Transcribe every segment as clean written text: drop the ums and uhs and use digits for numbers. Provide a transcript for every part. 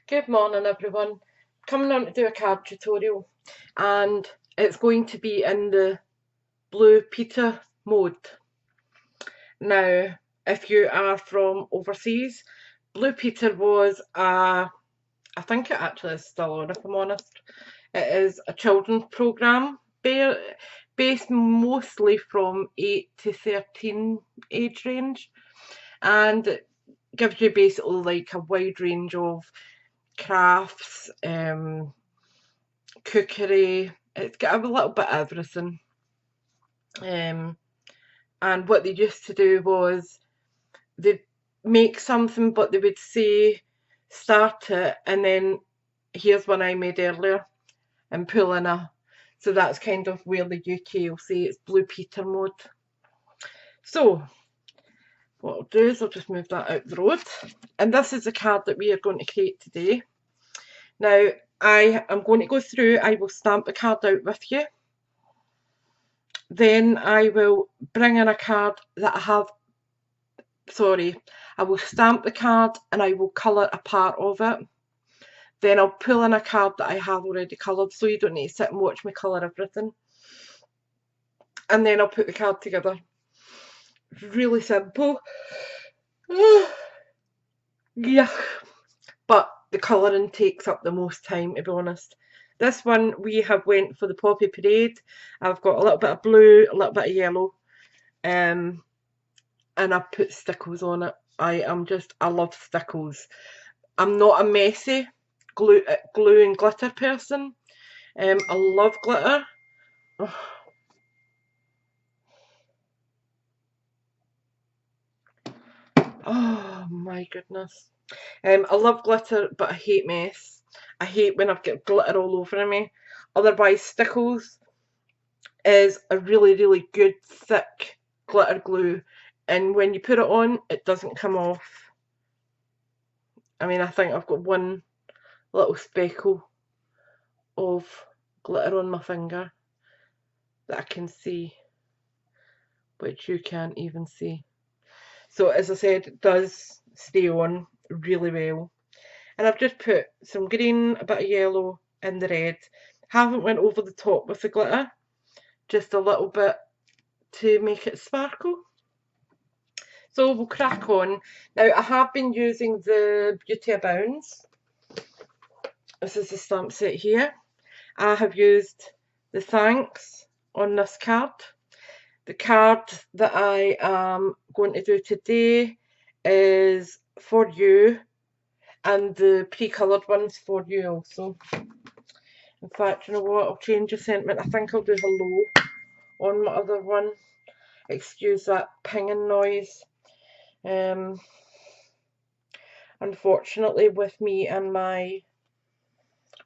Good morning everyone. Coming on to do a card tutorial, and it's going to be in the Blue Peter mode. Now, if you are from overseas, Blue Peter was I think it actually is still on if I'm honest. It is a children's programme based mostly from 8 to 13 age range, and it gives you basically like a wide range of crafts, cookery. It's got a little bit of everything. And what they used to do was they'd make something, but they would say start it, and then here's one I made earlier, and pull in a. So that's kind of where the UK will say it's Blue Peter mode. So what I'll do is I'll just move that out the road, and this is the card that we are going to create today. Now I am going to go through, I will stamp the card out with you. Then I will bring in a card that I have, I will stamp the card and I will colour a part of it. Then I'll pull in a card that I have already coloured, so you don't need to sit and watch me colour everything. And then I'll put the card together. Really simple. Yeah, but the colouring takes up the most time, to be honest. This one we have went for the Poppy Parade. I've got a little bit of blue, a little bit of yellow, and I've put stickles on it. I love stickles. I'm not a messy glue and glitter person. I love glitter. Oh my goodness. I love glitter, but I hate mess. I hate when I've got glitter all over me. Otherwise, stickles is a really, really good thick glitter glue, and when you put it on, it doesn't come off. I mean, I think I've got one little speckle of glitter on my finger that I can see, which you can't even see. So as I said, it does stay on really well. And I've just put some green, a bit of yellow and the red. Haven't went over the top with the glitter, just a little bit to make it sparkle. So we'll crack on. Now I have been using the Beauty Abounds. This is the stamp set here. I have used the thanks on this card. The card that I am going to do today is for you, and the pre-coloured one's for you also. In fact, you know what, I'll change the sentiment. I think I'll do hello on my other one. Excuse that pinging noise. Unfortunately, with me and my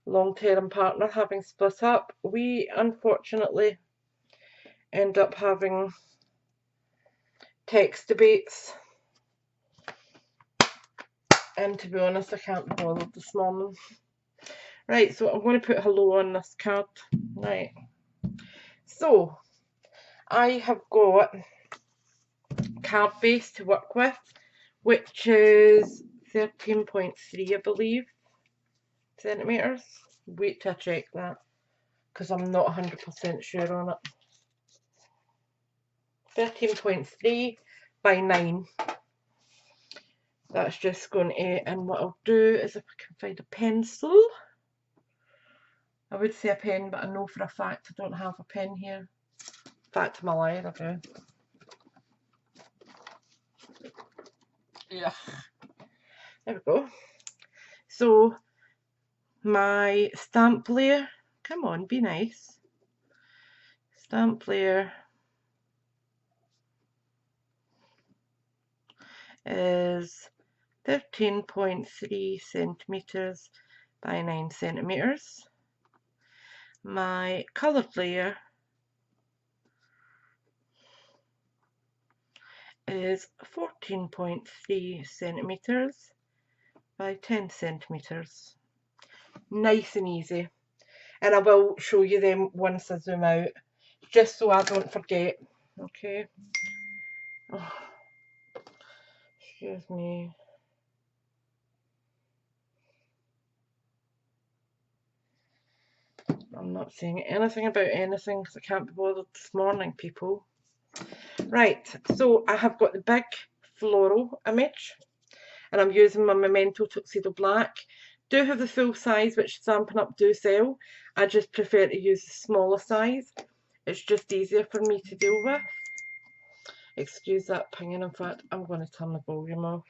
long-term partner having split up, we unfortunately end up having text debates, and to be honest, I can't be bothered this morning. Right, so I'm going to put hello on this card. Right, so I have got card base to work with, which is 13.3, I believe, centimetres. Wait till I check that, because I'm not 100% sure on it. 13.3 by 9. That's just going to, and what I'll do is, if I can find a pencil, I would say a pen, but I know for a fact I don't have a pen here. In fact, I'm a liar, I do. Yeah. There we go. So my stamp layer, come on, be nice. Stamp layer is 13.3 centimetres by 9 centimetres. My coloured layer is 14.3 centimetres by 10 centimetres. Nice and easy. And I will show you them once I zoom out, just so I don't forget. Okay. Oh, excuse me. I'm not saying anything about anything because I can't be bothered this morning, people. Right, so I have got the big floral image and I'm using my Memento Tuxedo Black. Do have the full size, which Stampin' Up do sell. I just prefer to use the smaller size. It's just easier for me to deal with. Excuse that pinging. In fact, I'm going to turn the volume off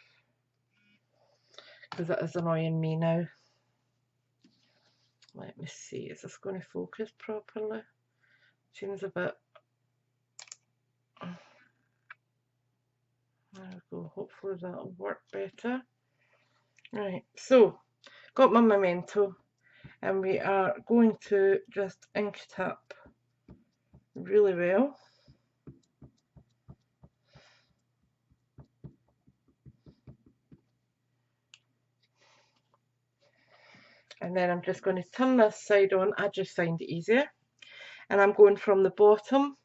because it is annoying me now. Let me see, is this going to focus properly? Seems a bit... There we go, hopefully that'll work better. Right, so got my Memento and we are going to just ink it up really well. And then I'm just going to turn this side on. I just find it easier. And I'm going from the bottom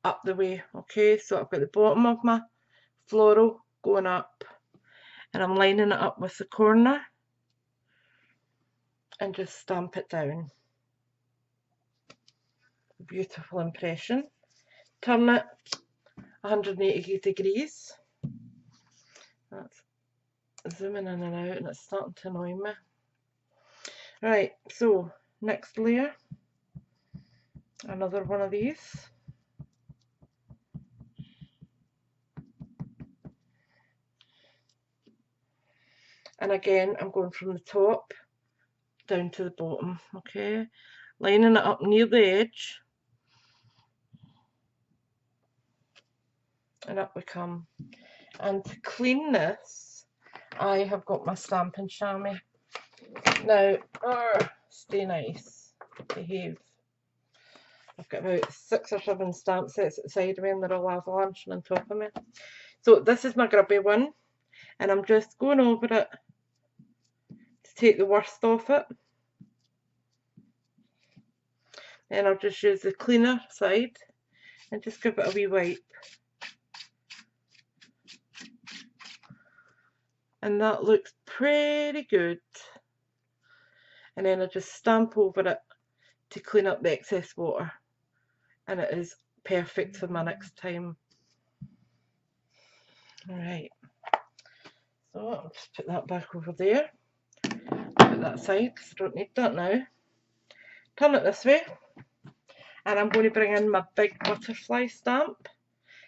up the way. Okay, so I've got the bottom of my floral going up and I'm lining it up with the corner and just stamp it down. Beautiful impression. Turn it 180 degrees. That's zooming in and out and it's starting to annoy me. Right, so next layer, another one of these. And again, I'm going from the top down to the bottom, okay? Lining it up near the edge. And up we come. And to clean this, I have got my Stampin' Chamois. Now, stay nice, behave. I've got about 6 or 7 stamp sets at the side of me and they're all avalanching on top of me. So this is my grubby one and I'm just going over it to take the worst off it. Then I'll just use the cleaner side and just give it a wee wipe. And that looks pretty good. And then I just stamp over it to clean up the excess water. And it is perfect for my next time. Alright. So I'll just put that back over there. Put that aside because I don't need that now. Turn it this way. And I'm going to bring in my big butterfly stamp.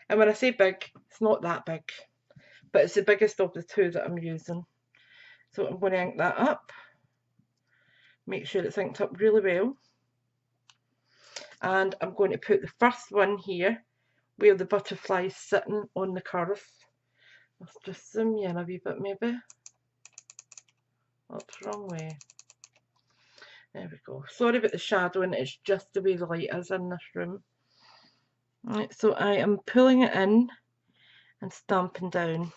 And when I say big, it's not that big. But it's the biggest of the two that I'm using. So I'm going to ink that up. Make sure it's inked up really well. And I'm going to put the first one here where the butterfly is sitting on the curve. Let's just zoom you in a wee bit maybe. Oops, wrong way. There we go. Sorry about the shadowing, it's just the way the light is in this room. Right, so I am pulling it in and stamping down.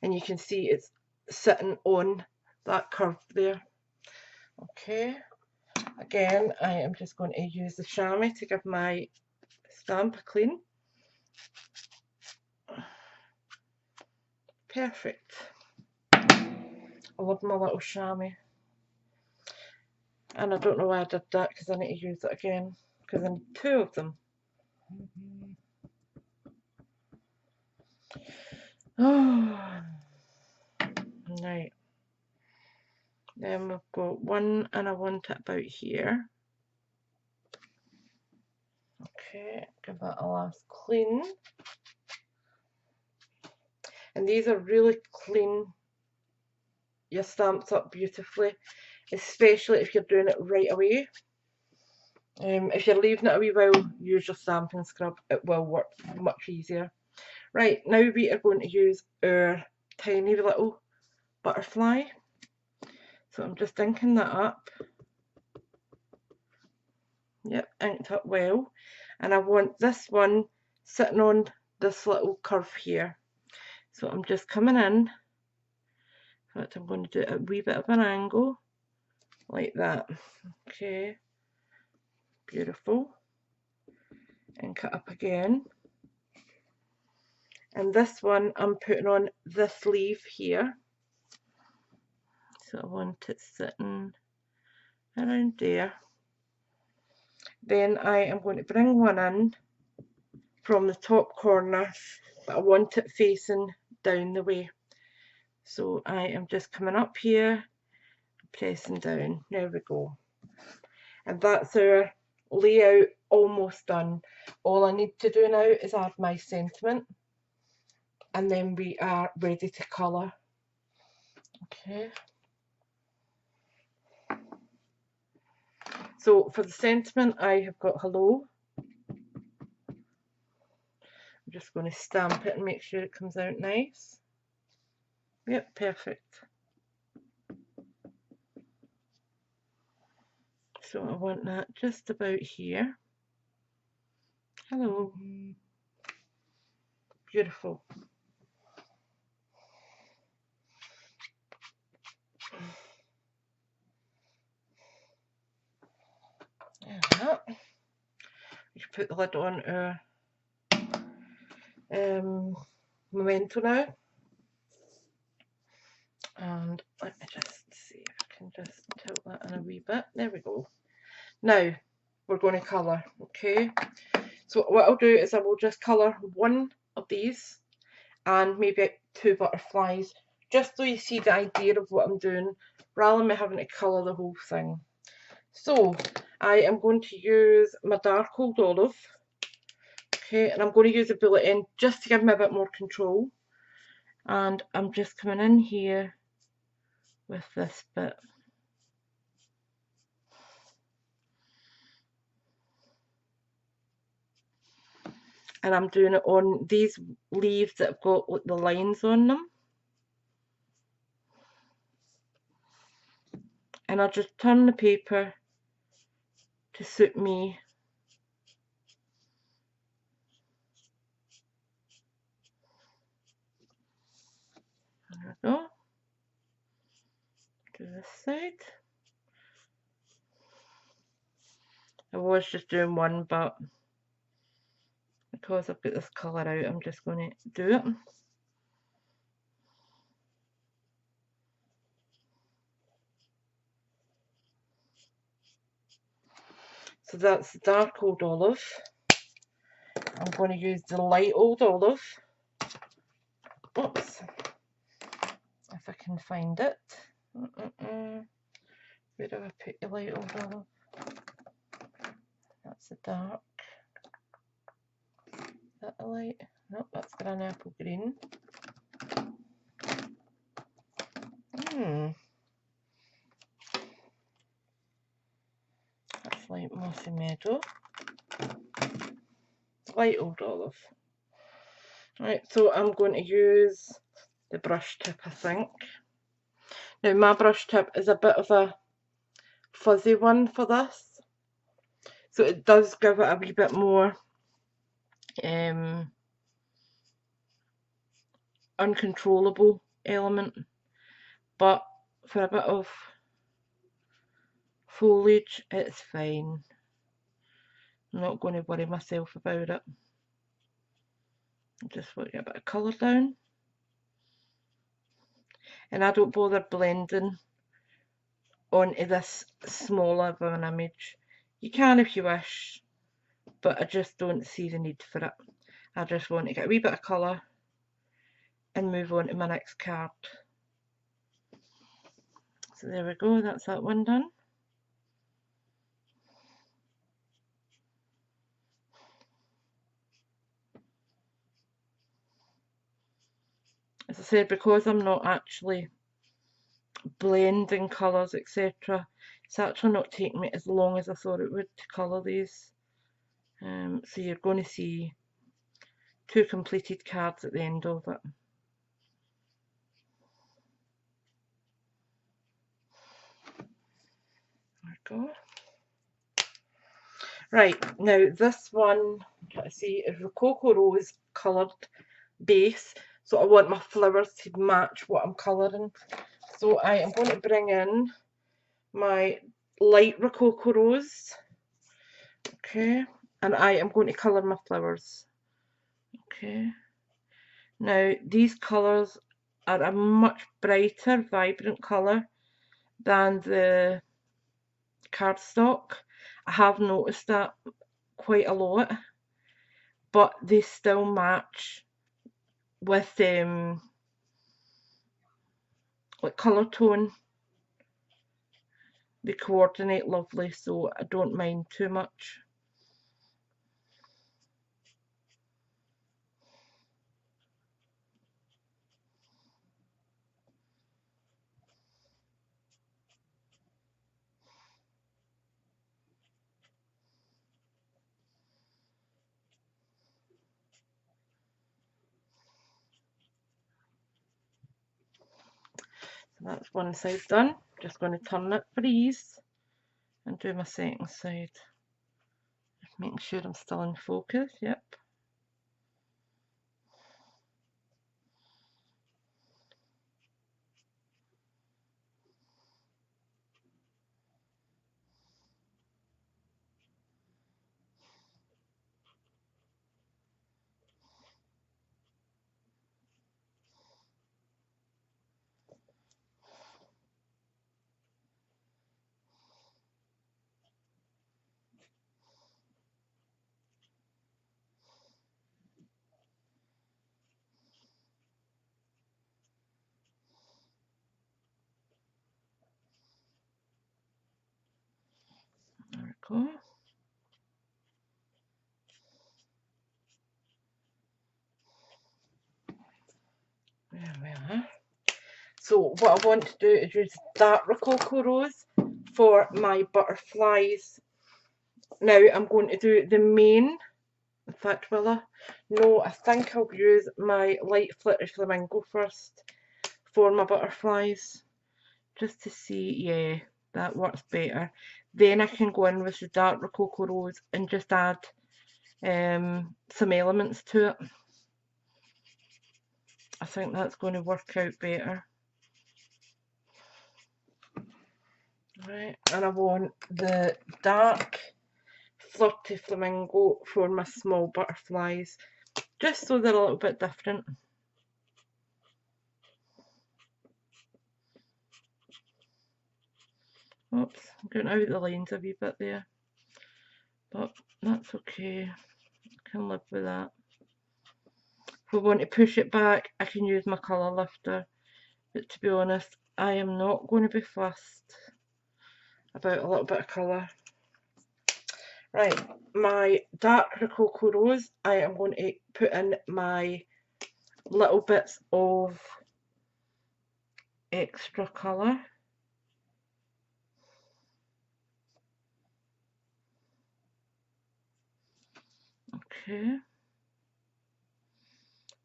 And you can see it's sitting on that curve there. Okay. Again, I am just going to use the chamois to give my stamp a clean. Perfect. I love my little chamois. And I don't know why I did that because I need to use it again because I need 2 of them. Oh, right. Then we've got one and I want it about here. Okay, give that a last clean. And these are really clean. Your stamps up beautifully, especially if you're doing it right away. If you're leaving it a wee while, use your stamping scrub, it will work much easier. Right, now we are going to use our tiny little butterfly. So I'm just inking that up. Yep, inked up well. And I want this one sitting on this little curve here. So I'm just coming in. In fact, I'm going to do it at a wee bit of an angle, like that. Okay, beautiful. Ink it up again. And this one I'm putting on this leaf here. So I want it sitting around there. Then I am going to bring one in from the top corner, but I want it facing down the way. So I am just coming up here, pressing down. There we go. And that's our layout almost done. All I need to do now is add my sentiment, and then we are ready to colour. Okay. So for the sentiment, I have got hello. I'm just going to stamp it and make sure it comes out nice. Yep, perfect. So I want that just about here. Hello. Beautiful. There that. We can put the lid on our memento now. And let me just see if I can just tilt that in a wee bit. There we go. Now we're going to colour, okay? So what I'll do is I will just colour one of these and maybe 2 butterflies, just so you see the idea of what I'm doing, rather than me having to colour the whole thing. So I am going to use my dark old olive, okay, and I'm going to use a bullet end just to give me a bit more control. And I'm just coming in here with this bit. And I'm doing it on these leaves that have got like the lines on them. And I'll just turn the paper to suit me. There we go. Do this side. I was just doing one, but because I've got this colour out, I'm just going to do it. So that's the dark old olive. I'm going to use the light old olive. Oops. If I can find it. Where do I put the light old olive? That's the dark. Is that the light? Nope, that's an apple green. That's light mossy meadow. Light old olive. Right, so I'm going to use the brush tip, I think. Now my brush tip is a bit of a fuzzy one for this, so it does give it a wee bit more uncontrollable element, but for a bit of foliage it's fine. I'm not going to worry myself about it. I just want to get a bit of colour down, and I don't bother blending onto this smaller of an image. You can if you wish, but I just don't see the need for it. I just want to get a wee bit of colour and move on to my next card. So there we go, that's that one done. As I said, because I'm not actually blending colours, etc., it's actually not taking me as long as I thought it would to colour these. So you're going to see 2 completed cards at the end of it. There we go. Right, now this one, let's see, is Rococo Rose coloured base. So I want my flowers to match what I'm colouring. So I am going to bring in my light Rococo Rose. Okay, and I am going to colour my flowers. Okay, now these colours are a much brighter, vibrant colour than the cardstock, I have noticed that quite a lot, but they still match with like colour tone. They coordinate lovely, so I don't mind too much. So that's one side done. Just going to turn it for ease and do my second side. Just making sure I'm still in focus, yep. There we go. There we are. So what I want to do is use dark Rococo Rose for my butterflies. Now I'm going to do the main. In fact, will I? No, I think I'll use my light flittery flamingo first for my butterflies. Just to see, yeah, that works better. Then I can go in with the dark Rococo Rose and just add some elements to it. I think that's going to work out better. Right, and I want the dark flirty flamingo for my small butterflies, just so they're a little bit different. Oops, I'm going out the lines a wee bit there, but that's okay, I can live with that. If I want to push it back, I can use my colour lifter, but to be honest, I am not going to be fussed about a little bit of colour. Right, my dark Rococo Rose, I am going to put in my little bits of extra colour. Okay,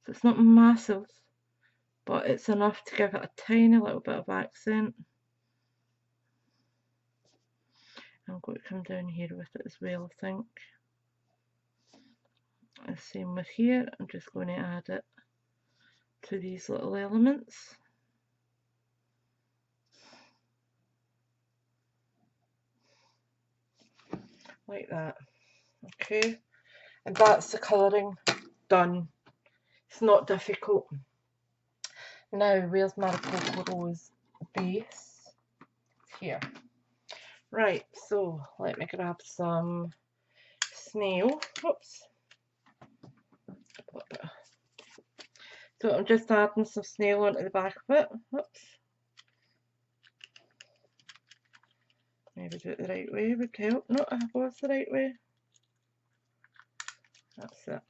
so it's not massive, but it's enough to give it a tiny little bit of accent. I'm going to come down here with it as well, I think. And same with here, I'm just going to add it to these little elements. Like that. Okay, and that's the colouring done. It's not difficult. Now, where's my Rococo Rose base? Here. Right, so let me grab some snail. Oops. So I'm just adding some snail onto the back of it. Oops. Maybe do it the right way would help. No, it was the right way. That's it.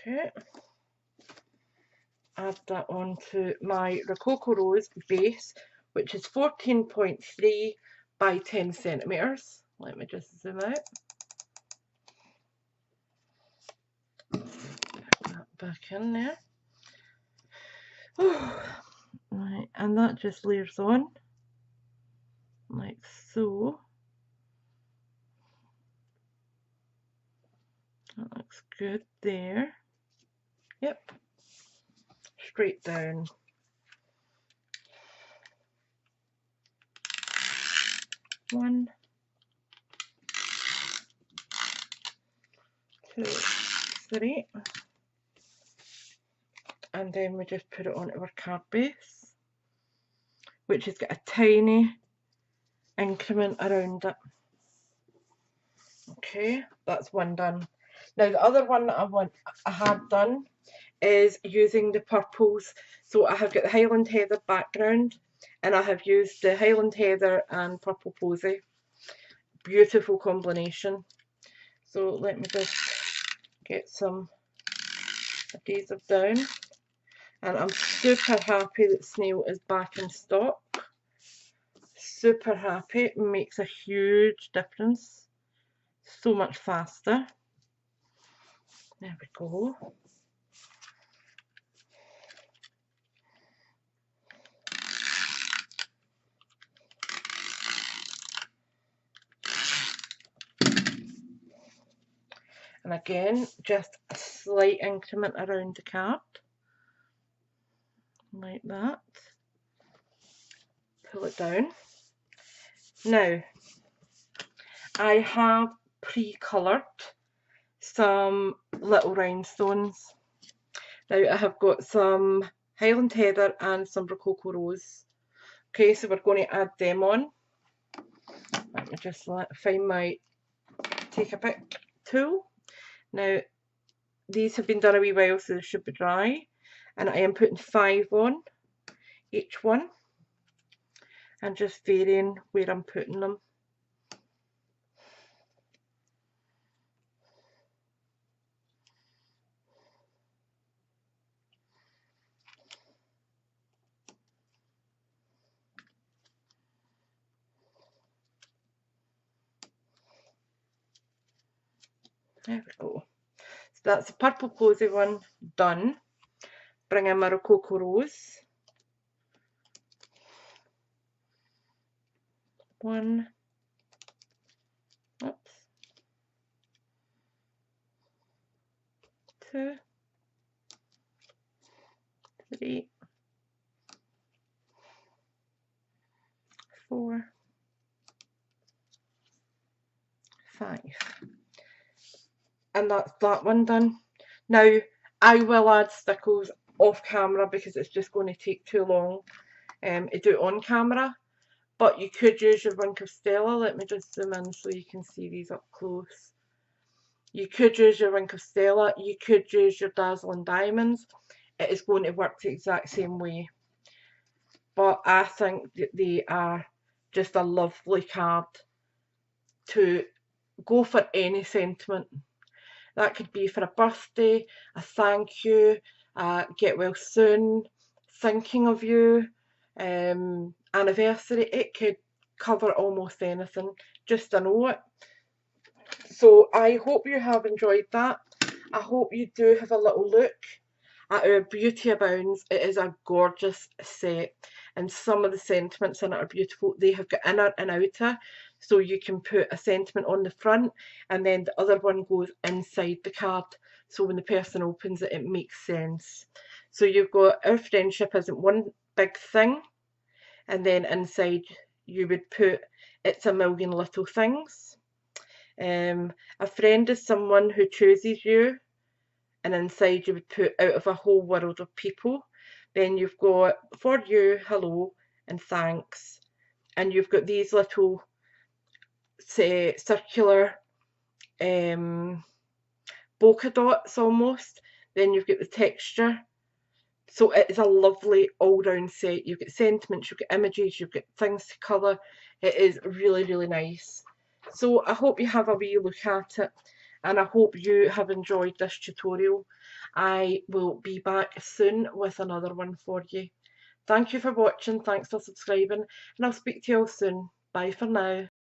Okay. Add that onto my Rococo Rose base, which is 14.3 by 10 centimetres. Let me just zoom out. Put that back in there. Right, and that just layers on like so. That looks good there. Yep. Straight down. One, two, three. and then we just put it onto our card base, which has got a tiny increment around it. Okay, that's one done. Now the other one that I have done is using the purples. So I have got the Highland Heather background, and I have used the Highland Heather and Purple Posy. Beautiful combination. So let me just get some adhesive down, and I'm super happy that Snail is back in stock. Super happy. It makes a huge difference. So much faster. There we go. And again, just a slight increment around the card, like that. Pull it down. Now, I have pre-coloured some little rhinestones. Now, I have got some Highland Heather and some Rococo Rose. Okay, so we're going to add them on. Let me just find my take a pick tool. Now, these have been done a wee while, so they should be dry. And I am putting 5 on each one, and just varying where I'm putting them. There we go. So that's the Purple Posy one done. Bring in my Rococo Rose. 1, oops, 2, 3, 4, 5. And that's that one done. Now, I will add stickles off camera because it's just going to take too long to do it on camera. But you could use your Wink of Stella. Let me just zoom in so you can see these up close. You could use your Wink of Stella. You could use your Dazzling Diamonds. It is going to work the exact same way. But I think that they are just a lovely card to go for any sentiment. That could be for a birthday, a thank you, get well soon, thinking of you, anniversary. It could cover almost anything, just a note. So I hope you have enjoyed that. I hope you do have a little look at our Beauty Abounds. It is a gorgeous set, and some of the sentiments in it are beautiful. They have got inner and outer, so you can put a sentiment on the front and then the other one goes inside the card, so when the person opens it, it makes sense. So you've got our friendship isn't one big thing, and then inside you would put it's a million little things. A friend is someone who chooses you, and inside you would put out of a whole world of people. Then you've got for you, hello, and thanks. And you've got these little, say, circular bokeh dots almost. Then you've got the texture. So it is a lovely all-round set. You've got sentiments, you've got images, you've got things to colour. It is really, really nice. So I hope you have a wee look at it, and I hope you have enjoyed this tutorial. I will be back soon with another one for you. Thank you for watching, thanks for subscribing, and I'll speak to you all soon. Bye for now.